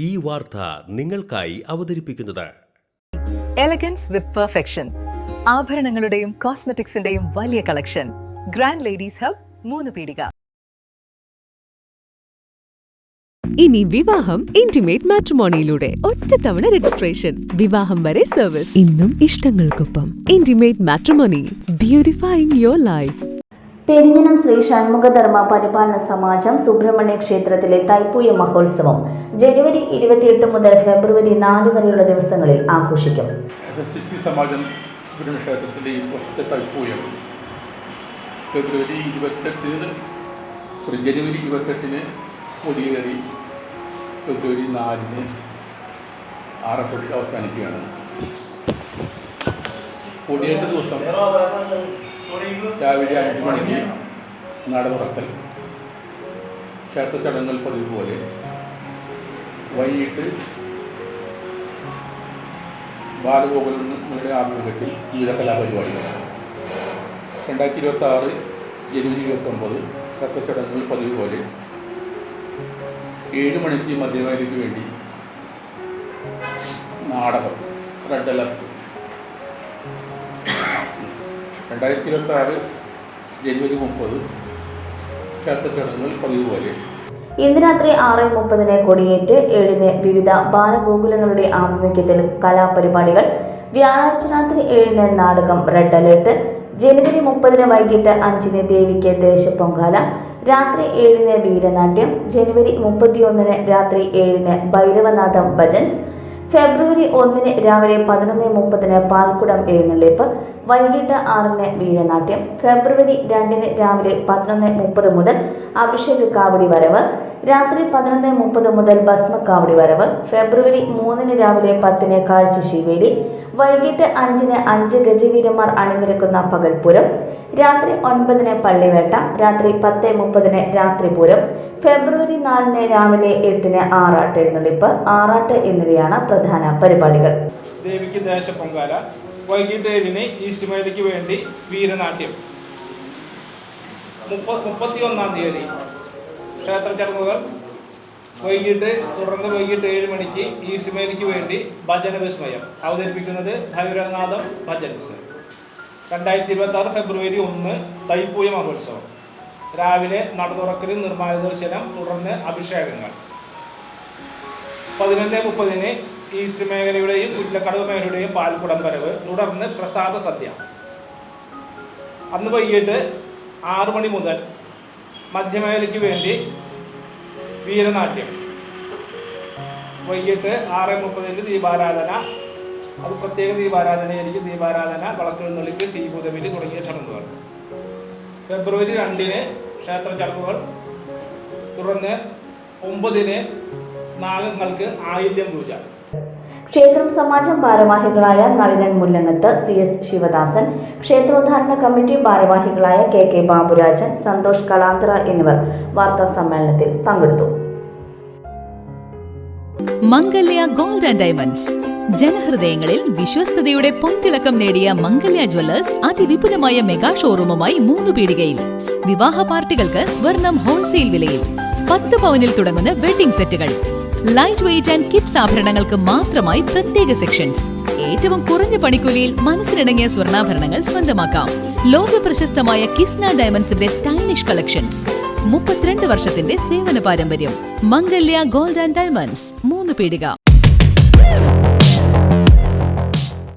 ഈ വാർത്ത നിങ്ങൾക്കായി അവതരിപ്പിക്കുന്നത് എലഗൻസ് വിത്ത് പെർഫെക്ഷൻ, ആഭരണങ്ങളുടെയും കോസ്മെറ്റിക്സിന്റെയും വലിയ കളക്ഷൻ. ഗ്രാൻഡ് ലേഡീസ് ഹബ്, 3 പീടിക. ഇനി വിവാഹം ഇന്റിമേറ്റ് മാട്രിമോണിയിലൂടെ ഒറ്റത്തവണ രജിസ്ട്രേഷൻ, വിവാഹം വരെ സർവീസ്. ഇന്നും ഇഷ്ടങ്ങൾക്കൊപ്പം Intimate Matrimony, beautifying your life. Perinjanam Sree Shanmukhadharma Paripalana Samajam Subrahmanya ക്ഷേത്രത്തിലെ തൈപ്പൂയ മഹോത്സവം ജനുവരി 28 മുതൽ ഫെബ്രുവരി 4 വരെയുള്ള ദിവസങ്ങളിൽ ആഘോഷിക്കും. സമാജം സുബ്രഹ്മണ്യ ക്ഷേത്രത്തിലെ ഈ വർഷത്തെ തൈപ്പൂയം ജനുവരി 28 കൊടിയേറി ഫെബ്രുവരി 4 ആറപ്പള്ളി അവസാനിക്കുകയാണ്. കൊടിയേറ്റ ദിവസം രാവിലെ 5 മണിക്ക് നട തുറക്കൽ, ക്ഷേത്ര ചടങ്ങുകൾ പതിവ് പോലെ. വൈകിട്ട് ബാലഗോകുലങ്ങളുടെ ആഭിമുഖ്യത്തിൽ വിവിധ കലാപരിപാടികൾ. 2026 ജനുവരി 29 ക്ഷേത്ര ചടങ്ങുകൾ പതിവ് പോലെ. 7 മണിക്ക് മധ്യവേദിക്ക് വേണ്ടി നാടകം റെഡ് അലർട്ട്. 2026 ജനുവരി 30 ക്ഷേത്ര ചടങ്ങുകൾ പതിവ് പോലെ. ഇന്ന് രാത്രി 6:30 കൊടിയേറ്റ്, 7 വിവിധ ബാലഗോകുലങ്ങളുടെ ആഭിമുഖ്യത്തിൽ കലാപരിപാടികൾ. വ്യാഴാഴ്ച രാത്രി 7 നാടകം റെഡ് അലേർട്ട്. ജനുവരി 30 വൈകിട്ട് 5 ദേവിക്ക് ദേശപ്പൊങ്കാല. രാത്രി 7 വീരനാട്യം. ജനുവരി 31 രാത്രി 7 ഭൈരവനാഥം ഭജൻസ്. ഫെബ്രുവരി 1 രാവിലെ 11:30 പാൽക്കുടം എഴുന്നള്ളിപ്പ്. വൈകിട്ട് 6 വീരനാട്യം. ഫെബ്രുവരി 2 രാവിലെ 11:30 മുതൽ അഭിഷേക കാവടി വരവ്. രാത്രി 11:30 മുതൽ ഭസ്മക്കാവടി വരവ്. ഫെബ്രുവരി 3 രാവിലെ 10 കാഴ്ച ശിവേലി. വൈകിട്ട് 5 5 ഗജവീരന്മാർ അണിനിരക്കുന്ന പകൽപൂരം. രാത്രി 9 പള്ളിവേട്ട. രാത്രി 10:30 രാത്രിപൂരം. ഫെബ്രുവരി 4 രാവിലെ 8 ആറാട്ട് എഴുന്നള്ളിപ്പ്, ആറാട്ട് എന്നിവയാണ് പ്രധാന പരിപാടികൾ. ദേവിക്ക് ദേശപ്പൊങ്കാല. വൈകിട്ട് 7 ഈസ്റ്റ് മേലയ്ക്ക് വേണ്ടി വീരനാട്യം. 31 തീയതി ക്ഷേത്ര ചടങ്ങുകൾ. തുടർന്ന് വൈകിട്ട് 7 മണിക്ക് ഈസ്റ്റ് മേലയ്ക്ക് വേണ്ടി ഭജന വിസ്മയം അവതരിപ്പിക്കുന്നത് ഭൈരവനാഥം ഭജൻസ്. 2026 ഫെബ്രുവരി 1 തൈപ്പൂയ മഹോത്സവം. രാവിലെ നട തുറക്കൽ, നിർമ്മാണ ദർശനം, തുടർന്ന് അഭിഷേകങ്ങൾ. 11:30 ഈസ്റ്റ് മേഖലയുടെയും കുറ്റിലക്കടവ് മേഖലയുടെയും പാൽക്കുടം വരവ്, തുടർന്ന് പ്രസാദ സദ്യ. അന്ന് വൈകിട്ട് 6 മണി മുതൽ മധ്യമേഖലയ്ക്ക് വേണ്ടി വീരനാട്യം. വൈകിട്ട് 6:30 ദീപാരാധന. അത് പ്രത്യേക ദീപാരാധനയായിരിക്കും. ദീപാരാധന, വളക്കെഴുന്നള്ളിപ്പ്, ശ്രീഭൂതബലി തുടങ്ങിയ ചടങ്ങുകൾ. ഫെബ്രുവരി 2 ക്ഷേത്ര ചടങ്ങുകൾ. തുടർന്ന് 9 നാഗങ്ങൾക്ക് ആയില്യം പൂജ. ക്ഷേത്രം സമാജം ഭാരവാഹികളായ നളിനൻ മുല്ലങ്ങത്ത്, CS ശിവദാസൻ, ക്ഷേത്രോദ്ധാരണ കമ്മിറ്റി ഭാരവാഹികളായ KK ബാബുരാജൻ, സന്തോഷ് കളാന്തറ എന്നിവർ വാർത്താ സമ്മേളനത്തിൽ പങ്കെടുത്തു. മംഗല്യ ഗോൾഡ് ആൻഡ് ഡയമണ്ട്സ്, ജനഹൃദയങ്ങളിൽ വിശ്വസ്തയുടെ പൊൻതിളക്കം നേടിയ മംഗല്യ ജ്വല്ലേഴ്സ് അതിവിപുലമായ മെഗാ ഷോറൂമുമായി 3 പീടികയിൽ. വിവാഹ പാർട്ടികൾക്ക് സ്വർണം ഹോൾസെയിൽ വിലയിൽ. 10 പവനിൽ തുടങ്ങുന്ന വെഡിംഗ് സെറ്റുകൾ, ലൈറ്റ് വെയ്റ്റ് ആൻഡ് കിഡ്സ് ആഭരണങ്ങൾക്ക് മാത്രമായി പ്രത്യേക സെക്ഷൻസ്. ഏറ്റവും കുറഞ്ഞ പണിക്കൂലിയിൽ മനസ്സിനിണങ്ങിയ സ്വർണ്ണാഭരണങ്ങൾ സ്വന്തമാക്കാം. ലോക പ്രശസ്തമായ കിസ്ന ഡയമണ്ട്സിന്റെ സ്റ്റൈലിഷ് കളക്ഷൻസ്. 32 വർഷത്തിന്റെ സേവന പാരമ്പര്യം. മംഗല്യ ഗോൾഡ് ആൻഡ് ഡയമണ്ട്സ്, 3 പീടിക.